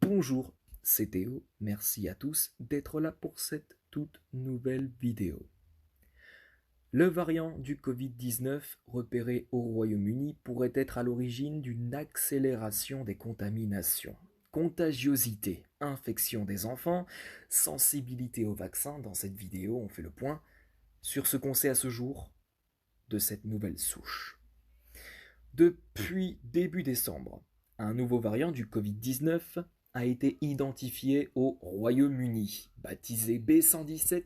Bonjour, c'est Théo, merci à tous d'être là pour cette toute nouvelle vidéo. Le variant du Covid-19 repéré au Royaume-Uni pourrait être à l'origine d'une accélération des contaminations. Contagiosité, infection des enfants, sensibilité au vaccin. Dans cette vidéo, on fait le point sur ce qu'on sait à ce jour de cette nouvelle souche. Depuis début décembre, un nouveau variant du Covid-19 a été identifié au Royaume-Uni. Baptisé B117,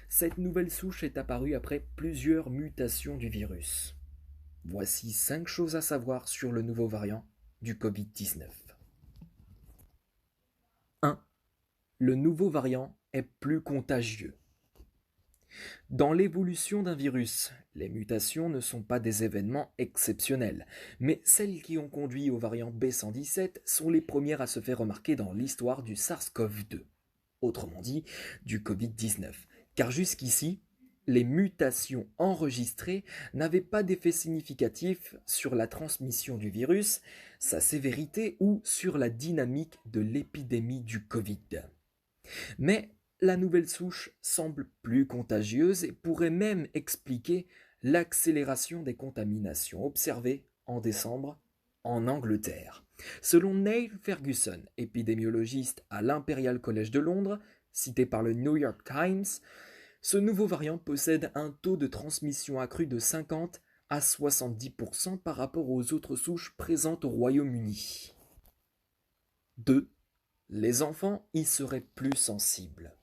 cette nouvelle souche est apparue après plusieurs mutations du virus. Voici 5 choses à savoir sur le nouveau variant du Covid-19. 1. Le nouveau variant est plus contagieux. Dans l'évolution d'un virus, les mutations ne sont pas des événements exceptionnels, mais celles qui ont conduit au variant B117 sont les premières à se faire remarquer dans l'histoire du SARS-CoV-2, autrement dit du Covid-19, car jusqu'ici, les mutations enregistrées n'avaient pas d'effet significatif sur la transmission du virus, sa sévérité ou sur la dynamique de l'épidémie du Covid. Mais la nouvelle souche semble plus contagieuse et pourrait même expliquer l'accélération des contaminations observées en décembre en Angleterre. Selon Neil Ferguson, épidémiologiste à l'Imperial College de Londres, cité par le New York Times, ce nouveau variant possède un taux de transmission accru de 50 à 70% par rapport aux autres souches présentes au Royaume-Uni. 2. Les enfants y seraient plus sensibles.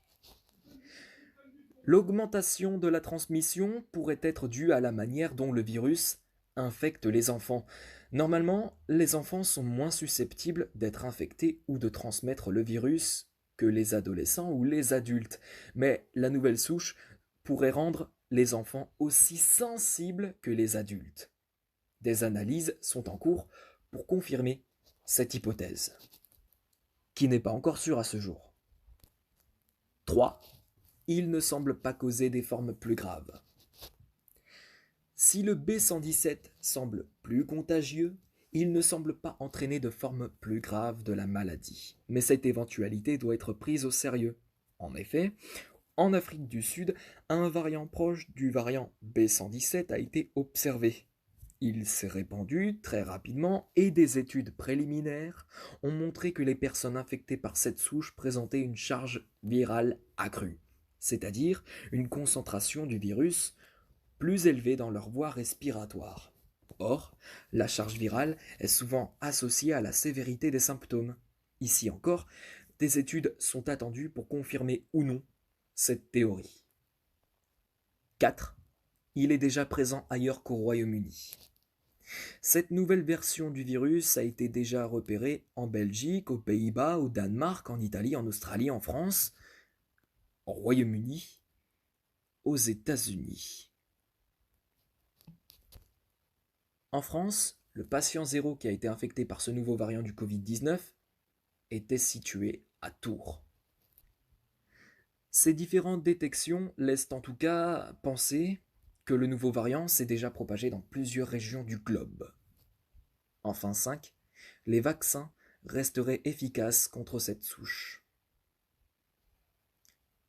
L'augmentation de la transmission pourrait être due à la manière dont le virus infecte les enfants. Normalement, les enfants sont moins susceptibles d'être infectés ou de transmettre le virus que les adolescents ou les adultes. Mais la nouvelle souche pourrait rendre les enfants aussi sensibles que les adultes. Des analyses sont en cours pour confirmer cette hypothèse, qui n'est pas encore sûre à ce jour. 3. Il ne semble pas causer des formes plus graves. Si le B117 semble plus contagieux, il ne semble pas entraîner de formes plus graves de la maladie. Mais cette éventualité doit être prise au sérieux. En effet, en Afrique du Sud, un variant proche du variant B117 a été observé. Il s'est répandu très rapidement et des études préliminaires ont montré que les personnes infectées par cette souche présentaient une charge virale accrue, c'est-à-dire une concentration du virus plus élevée dans leur voie respiratoire. Or, la charge virale est souvent associée à la sévérité des symptômes. Ici encore, des études sont attendues pour confirmer ou non cette théorie. 4. Il est déjà présent ailleurs qu'au Royaume-Uni. Cette nouvelle version du virus a été déjà repérée en Belgique, aux Pays-Bas, au Danemark, en Italie, en Australie, en France, au Royaume-Uni, aux États-Unis. En France, le patient zéro qui a été infecté par ce nouveau variant du Covid-19 était situé à Tours. Ces différentes détections laissent en tout cas penser que le nouveau variant s'est déjà propagé dans plusieurs régions du globe. Enfin 5. Les vaccins resteraient efficaces contre cette souche.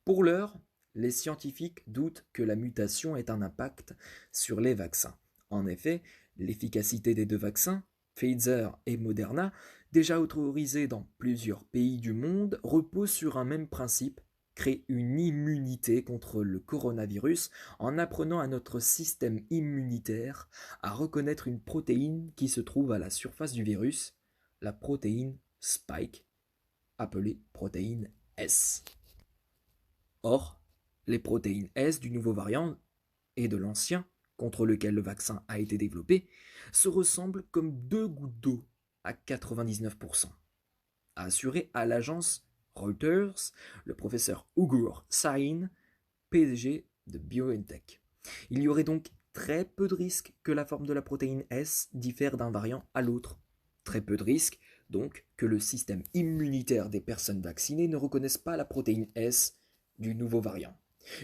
Pour l'heure, les scientifiques doutent que la mutation ait un impact sur les vaccins. En effet, l'efficacité des deux vaccins, Pfizer et Moderna, déjà autorisés dans plusieurs pays du monde, repose sur un même principe: créer une immunité contre le coronavirus en apprenant à notre système immunitaire à reconnaître une protéine qui se trouve à la surface du virus, la protéine Spike, appelée protéine S. Or, les protéines S du nouveau variant et de l'ancien, contre lequel le vaccin a été développé, se ressemblent comme deux gouttes d'eau à 99%, a assuré à l'agence Reuters le professeur Ugur Sahin, PDG de BioNTech. Il y aurait donc très peu de risques que la forme de la protéine S diffère d'un variant à l'autre. Très peu de risques, donc, que le système immunitaire des personnes vaccinées ne reconnaisse pas la protéine S du nouveau variant.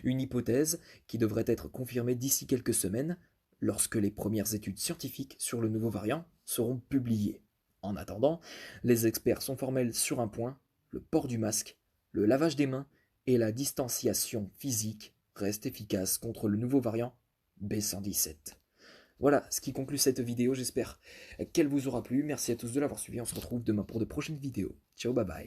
Une hypothèse qui devrait être confirmée d'ici quelques semaines, lorsque les premières études scientifiques sur le nouveau variant seront publiées. En attendant, les experts sont formels sur un point, le port du masque, le lavage des mains et la distanciation physique restent efficaces contre le nouveau variant B117. Voilà ce qui conclut cette vidéo, j'espère qu'elle vous aura plu. Merci à tous de l'avoir suivi, on se retrouve demain pour de prochaines vidéos. Ciao, bye bye.